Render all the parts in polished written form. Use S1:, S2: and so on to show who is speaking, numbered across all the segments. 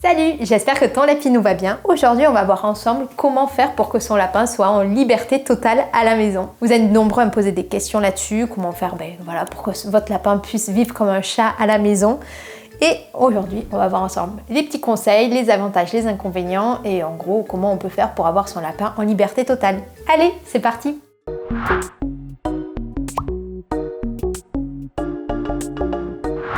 S1: Salut, j'espère que ton lapinou va bien. Aujourd'hui, on va voir ensemble comment faire pour que son lapin soit en liberté totale à la maison. Vous êtes nombreux à me poser des questions là-dessus, comment faire pour que votre lapin puisse vivre comme un chat à la maison. Et aujourd'hui, on va voir ensemble les petits conseils, les avantages, les inconvénients et en gros, comment on peut faire pour avoir son lapin en liberté totale. Allez, c'est parti!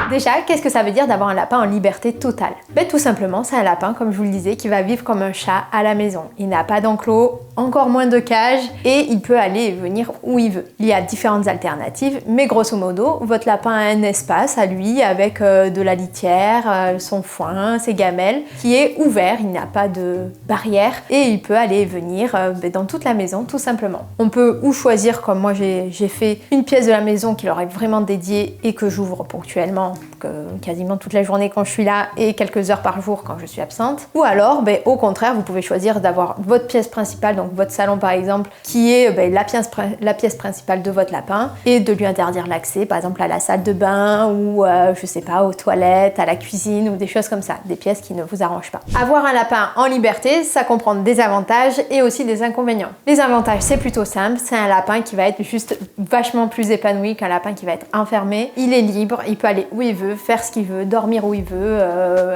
S1: Déjà, qu'est-ce que ça veut dire d'avoir un lapin en liberté totale? Tout simplement, c'est un lapin, comme je vous le disais, qui va vivre comme un chat à la maison. Il n'a pas d'enclos, encore moins de cage, et il peut aller et venir où il veut. Il y a différentes alternatives, mais grosso modo, votre lapin a un espace à lui avec de la litière, son foin, ses gamelles, qui est ouvert, il n'a pas de barrière, et il peut aller et venir dans toute la maison, tout simplement. On peut ou choisir, comme moi j'ai fait, une pièce de la maison qui leur est vraiment dédiée et que j'ouvre ponctuellement, quasiment toute la journée quand je suis là et quelques heures par jour quand je suis absente. Ou alors, au contraire, vous pouvez choisir d'avoir votre pièce principale, donc votre salon par exemple, qui est la pièce principale de votre lapin et de lui interdire l'accès, par exemple à la salle de bain ou je sais pas, aux toilettes, à la cuisine ou des choses comme ça, des pièces qui ne vous arrangent pas. Avoir un lapin en liberté, ça comprend des avantages et aussi des inconvénients. Les avantages, c'est plutôt simple, c'est un lapin qui va être juste vachement plus épanoui qu'un lapin qui va être enfermé. Il est libre, il peut aller où il veut, faire ce qu'il veut, dormir où il veut,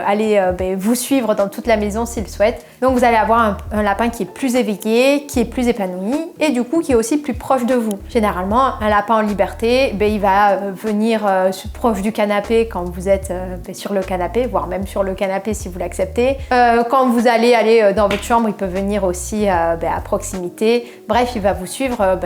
S1: aller vous suivre dans toute la maison s'il souhaite. Donc vous allez avoir un lapin qui est plus éveillé, qui est plus épanoui et du coup qui est aussi plus proche de vous. Généralement, un lapin en liberté, il va venir proche du canapé quand vous êtes sur le canapé, voire même sur le canapé si vous l'acceptez. Quand vous allez aller dans votre chambre, il peut venir aussi à proximité. Bref, il va vous suivre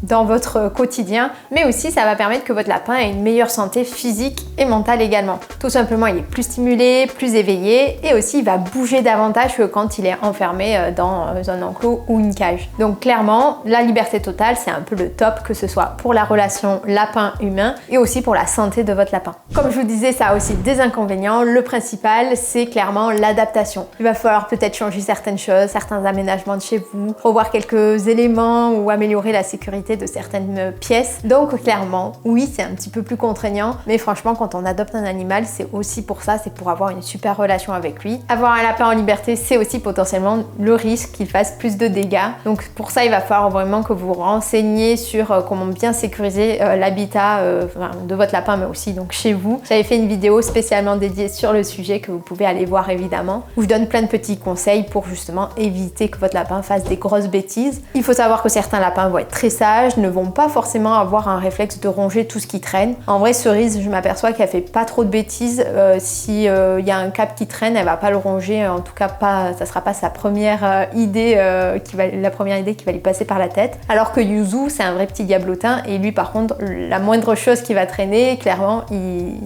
S1: dans votre quotidien, mais aussi ça va permettre que votre lapin ait une meilleure santé physique et mentale également. Tout simplement, il est plus stimulé, plus éveillé et aussi il va bouger davantage que quand il est enfermé dans un enclos ou une cage. Donc clairement, la liberté totale, c'est un peu le top, que ce soit pour la relation lapin-humain et aussi pour la santé de votre lapin. Comme je vous disais, ça a aussi des inconvénients. Le principal, c'est clairement l'adaptation. Il va falloir peut-être changer certaines choses, certains aménagements de chez vous, revoir quelques éléments ou améliorer la sécurité de certaines pièces. Donc clairement, oui, c'est un petit peu plus contraignant, mais franchement, quand on adopte un animal, c'est aussi pour ça, c'est pour avoir une super relation avec lui. Avoir un lapin en liberté, c'est aussi potentiellement le risque qu'il fasse plus de dégâts. Donc pour ça, il va falloir vraiment que vous vous renseigniez sur comment bien sécuriser l'habitat de votre lapin, mais aussi donc chez vous. J'avais fait une vidéo spécialement dédiée sur le sujet que vous pouvez aller voir évidemment, où je donne plein de petits conseils pour justement éviter que votre lapin fasse des grosses bêtises. Il faut savoir que certains lapins vont être très sages, ne vont pas forcément avoir un réflexe de ronger tout ce qui traîne. En vrai, Cerise, je m'aperçois qu'elle fait pas trop de bêtises. Si y a un câble qui traîne, elle va pas le ronger. En tout cas, ça sera pas sa première idée qui va lui passer par la tête. Alors que Yuzu, c'est un vrai petit diablotin et lui, par contre, la moindre chose qui va traîner, clairement, il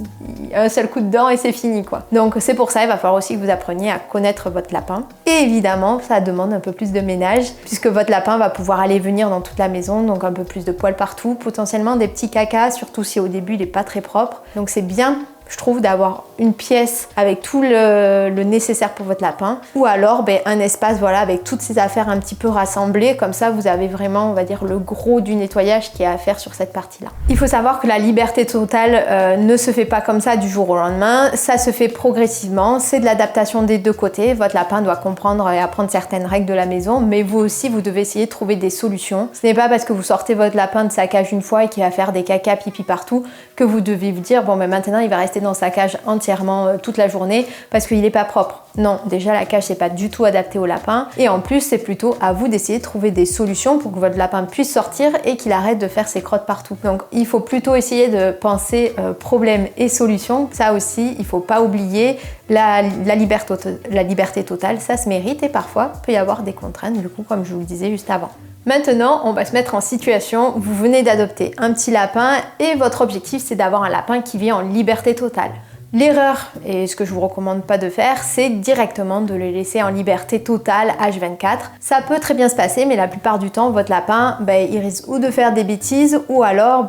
S1: un seul coup de dent et c'est fini quoi. Donc c'est pour ça, il va falloir aussi que vous appreniez à connaître votre lapin. Et évidemment, ça demande un peu plus de ménage puisque votre lapin va pouvoir aller venir dans toute la maison, donc un peu plus de poils partout, potentiellement des petits cacas, surtout si au début il est pas très propre. Donc c'est bien, je trouve, d'avoir une pièce avec tout le nécessaire pour votre lapin ou alors un espace avec toutes ces affaires un petit peu rassemblées, comme ça vous avez vraiment, on va dire, le gros du nettoyage qui est à faire sur cette partie là. Il faut savoir que la liberté totale ne se fait pas comme ça du jour au lendemain, ça se fait progressivement, c'est de l'adaptation des deux côtés. Votre lapin doit comprendre et apprendre certaines règles de la maison, mais vous aussi vous devez essayer de trouver des solutions. Ce n'est pas parce que vous sortez votre lapin de sa cage une fois et qu'il va faire des caca pipi partout que vous devez vous dire maintenant il va rester dans sa cage entièrement toute la journée parce qu'il n'est pas propre. Non, déjà la cage c'est pas du tout adapté au lapin et en plus c'est plutôt à vous d'essayer de trouver des solutions pour que votre lapin puisse sortir et qu'il arrête de faire ses crottes partout. Donc il faut plutôt essayer de penser problème et solution. Ça aussi, il faut pas oublier la liberté totale, ça se mérite et parfois il peut y avoir des contraintes du coup comme je vous le disais juste avant. Maintenant, on va se mettre en situation, vous venez d'adopter un petit lapin et votre objectif c'est d'avoir un lapin qui vit en liberté totale. L'erreur, et ce que je vous recommande pas de faire, c'est directement de le laisser en liberté totale H24. Ça peut très bien se passer, mais la plupart du temps, votre lapin, il risque ou de faire des bêtises ou alors,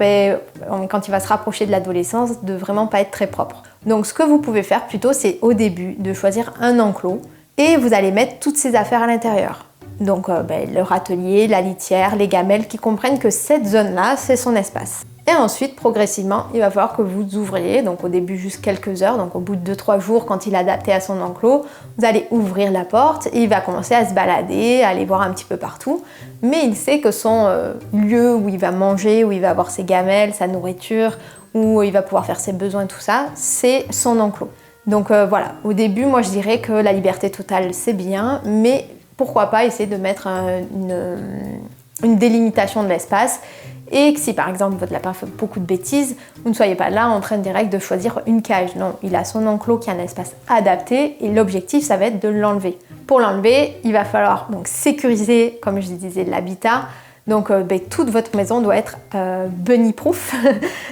S1: quand il va se rapprocher de l'adolescence, de vraiment pas être très propre. Donc ce que vous pouvez faire plutôt, c'est au début de choisir un enclos et vous allez mettre toutes ces affaires à l'intérieur. Donc le râtelier, la litière, les gamelles qui comprennent que cette zone-là, c'est son espace. Et ensuite, progressivement, il va falloir que vous ouvriez, donc au début juste quelques heures, donc au bout de 2-3 jours, quand il est adapté à son enclos, vous allez ouvrir la porte et il va commencer à se balader, à aller voir un petit peu partout. Mais il sait que son lieu où il va manger, où il va avoir ses gamelles, sa nourriture, où il va pouvoir faire ses besoins, tout ça, c'est son enclos. Donc voilà, au début, moi je dirais que la liberté totale, c'est bien, mais pourquoi pas essayer de mettre une délimitation de l'espace et que si par exemple votre lapin fait beaucoup de bêtises, vous ne soyez pas là en train direct de choisir une cage. Non, il a son enclos qui a un espace adapté et l'objectif ça va être de l'enlever. Pour l'enlever, il va falloir donc sécuriser, comme je disais, l'habitat. Donc toute votre maison doit être bunny proof.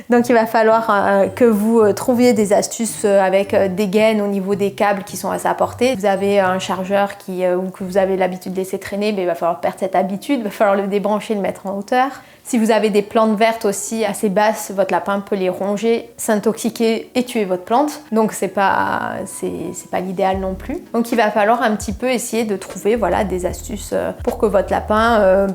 S1: Donc il va falloir que vous trouviez des astuces avec des gaines au niveau des câbles qui sont à sa portée. Vous avez un chargeur ou que vous avez l'habitude de laisser traîner, mais il va falloir perdre cette habitude, il va falloir le débrancher, le mettre en hauteur. Si vous avez des plantes vertes aussi assez basses, votre lapin peut les ronger, s'intoxiquer et tuer votre plante. Donc c'est pas l'idéal non plus. Donc il va falloir un petit peu essayer de trouver des astuces pour que votre lapin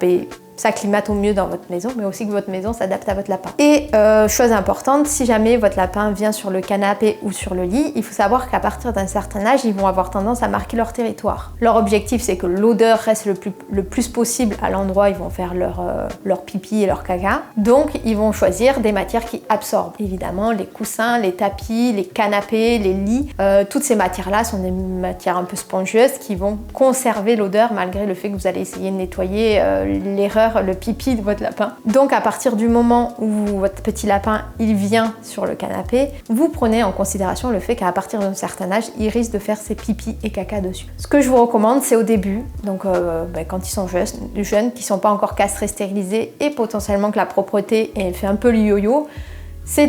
S1: s'acclimate au mieux dans votre maison, mais aussi que votre maison s'adapte à votre lapin. Et chose importante, si jamais votre lapin vient sur le canapé ou sur le lit, il faut savoir qu'à partir d'un certain âge, ils vont avoir tendance à marquer leur territoire. Leur objectif, c'est que l'odeur reste le plus possible à l'endroit où ils vont faire leur pipi et leur caca. Donc, ils vont choisir des matières qui absorbent. Évidemment, les coussins, les tapis, les canapés, les lits, toutes ces matières-là sont des matières un peu spongieuses qui vont conserver l'odeur malgré le fait que vous allez essayer de nettoyer l'erreur, le pipi de votre lapin. Donc à partir du moment où votre petit lapin il vient sur le canapé, vous prenez en considération le fait qu'à partir d'un certain âge, il risque de faire ses pipis et caca dessus. Ce que je vous recommande, c'est au début, donc quand ils sont jeunes, qui sont pas encore castrés, stérilisés et potentiellement que la propreté fait un peu le yo-yo, c'est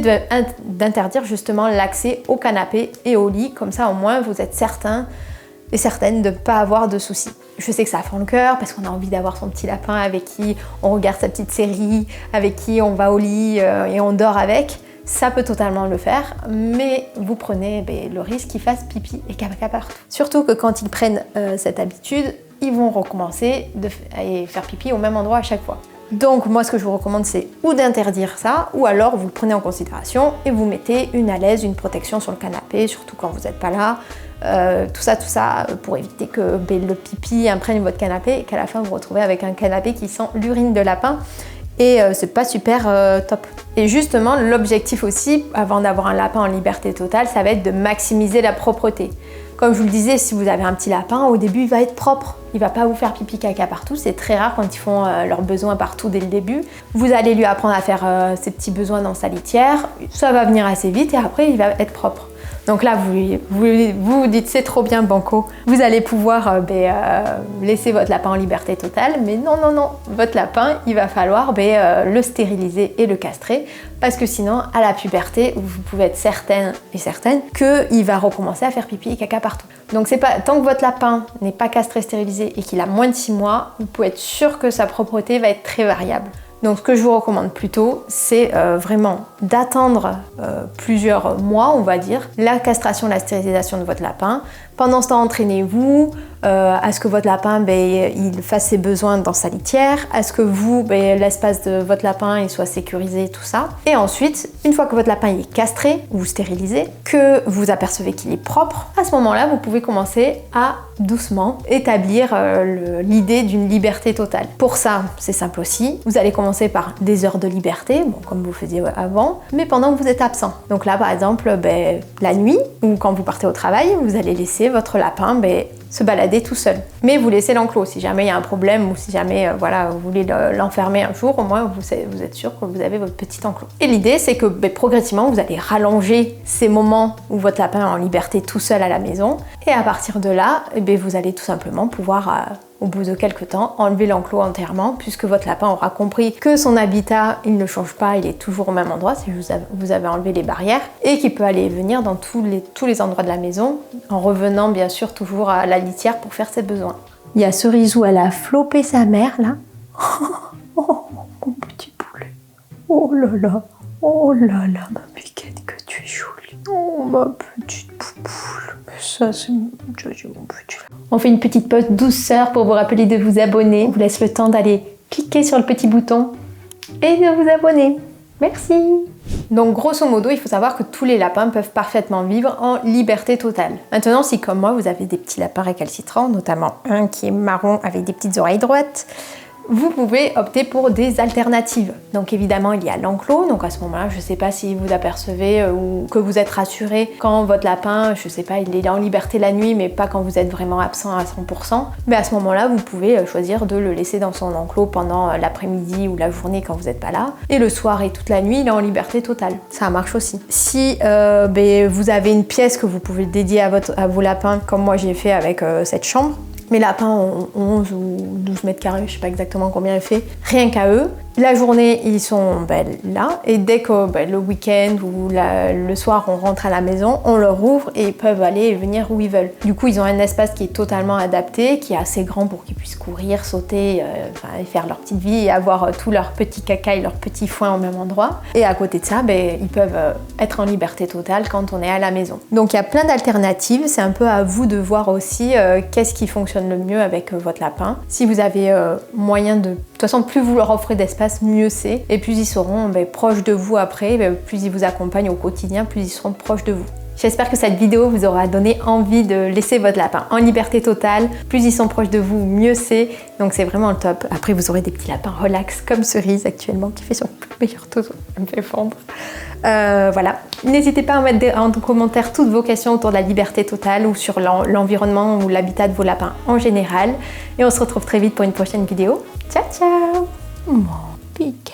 S1: d'interdire justement l'accès au canapé et au lit. Comme ça au moins vous êtes certain et certaine de ne pas avoir de soucis. Je sais que ça fend le cœur parce qu'on a envie d'avoir son petit lapin avec qui on regarde sa petite série, avec qui on va au lit et on dort avec. Ça peut totalement le faire, mais vous prenez le risque qu'il fasse pipi et caca partout. Surtout que quand ils prennent cette habitude, ils vont recommencer à faire pipi au même endroit à chaque fois. Donc moi ce que je vous recommande c'est ou d'interdire ça, ou alors vous le prenez en considération et vous mettez une alaise, une protection sur le canapé, surtout quand vous n'êtes pas là. Tout ça pour éviter que le pipi imprègne votre canapé et qu'à la fin vous vous retrouvez avec un canapé qui sent l'urine de lapin et c'est pas super top. Et justement l'objectif aussi avant d'avoir un lapin en liberté totale, ça va être de maximiser la propreté. Comme je vous le disais, si vous avez un petit lapin, au début il va être propre, il va pas vous faire pipi caca partout, c'est très rare quand ils font leurs besoins partout dès le début. Vous allez lui apprendre à faire ses petits besoins dans sa litière, ça va venir assez vite et après il va être propre. Donc là, vous dites c'est trop bien banco, vous allez pouvoir laisser votre lapin en liberté totale, mais non, votre lapin, il va falloir le stériliser et le castrer, parce que sinon, à la puberté, vous pouvez être certaine qu'il va recommencer à faire pipi et caca partout. Donc tant que votre lapin n'est pas castré, stérilisé et qu'il a moins de 6 mois, vous pouvez être sûr que sa propreté va être très variable. Donc ce que je vous recommande plutôt, c'est vraiment d'attendre plusieurs mois, on va dire, la castration, la stérilisation de votre lapin. Pendant ce temps, entraînez-vous à ce que votre lapin il fasse ses besoins dans sa litière, à ce que l'espace de votre lapin il soit sécurisé, tout ça. Et ensuite, une fois que votre lapin est castré ou stérilisé, que vous apercevez qu'il est propre, à ce moment-là, vous pouvez commencer à doucement établir l'idée d'une liberté totale. Pour ça, c'est simple aussi. Vous allez commencer par des heures de liberté, comme vous faisiez avant, mais pendant que vous êtes absent. Donc là, par exemple, la nuit ou quand vous partez au travail, vous allez laisser votre lapin se balader tout seul. Mais vous laissez l'enclos. Si jamais il y a un problème ou si jamais vous voulez l'enfermer un jour, au moins vous êtes sûr que vous avez votre petit enclos. Et l'idée, c'est que progressivement, vous allez rallonger ces moments où votre lapin est en liberté tout seul à la maison. Et à partir de là, vous allez tout simplement pouvoir au bout de quelques temps, enlever l'enclos entièrement puisque votre lapin aura compris que son habitat, il ne change pas, il est toujours au même endroit si vous avez enlevé les barrières et qu'il peut aller et venir dans tous les endroits de la maison en revenant bien sûr toujours à la litière pour faire ses besoins. Il y a Cerisou, elle a flopé sa mère là. Oh, mon petit poulet. Oh là là, ma piquette que tu es jolie. Oh, ma petite poupoule. Mais ça, c'est mon petit. On fait une petite pause douceur pour vous rappeler de vous abonner. On vous laisse le temps d'aller cliquer sur le petit bouton et de vous abonner. Merci. Donc grosso modo, il faut savoir que tous les lapins peuvent parfaitement vivre en liberté totale. Maintenant, si comme moi, vous avez des petits lapins récalcitrants, notamment un qui est marron avec des petites oreilles droites, vous pouvez opter pour des alternatives. Donc évidemment, il y a l'enclos. Donc à ce moment-là, je ne sais pas si vous apercevez ou que vous êtes rassuré quand votre lapin, je ne sais pas, il est en liberté la nuit, mais pas quand vous êtes vraiment absent à 100%. Mais à ce moment-là, vous pouvez choisir de le laisser dans son enclos pendant l'après-midi ou la journée quand vous n'êtes pas là. Et le soir et toute la nuit, il est en liberté totale. Ça marche aussi. Si vous avez une pièce que vous pouvez dédier à vos lapins, comme moi j'ai fait avec cette chambre, mes lapins ont 11 ou 12 mètres carrés, je sais pas exactement combien il fait, rien qu'à eux. La journée, ils sont là, et dès que le week-end ou le soir, on rentre à la maison, on leur ouvre et ils peuvent aller et venir où ils veulent. Du coup, ils ont un espace qui est totalement adapté, qui est assez grand pour qu'ils puissent courir, sauter, et faire leur petite vie et avoir tout leur petit caca et leur petit foin au même endroit. Et à côté de ça, ils peuvent être en liberté totale quand on est à la maison. Donc il y a plein d'alternatives, c'est un peu à vous de voir aussi qu'est-ce qui fonctionne le mieux avec votre lapin. Si vous avez moyen de... De toute façon, plus vous leur offrez d'espace, mieux c'est. Et plus ils seront proches de vous après, plus ils vous accompagnent au quotidien, plus ils seront proches de vous. J'espère que cette vidéo vous aura donné envie de laisser votre lapin en liberté totale. Plus ils sont proches de vous, mieux c'est. Donc c'est vraiment le top. Après, vous aurez des petits lapins relax comme Cerise actuellement qui fait son meilleur tozo. Elle me fait fondre. Voilà. N'hésitez pas à mettre en commentaire toutes vos questions autour de la liberté totale ou sur l'environnement ou l'habitat de vos lapins en général. Et on se retrouve très vite pour une prochaine vidéo. Ciao, ciao! Mon piquet.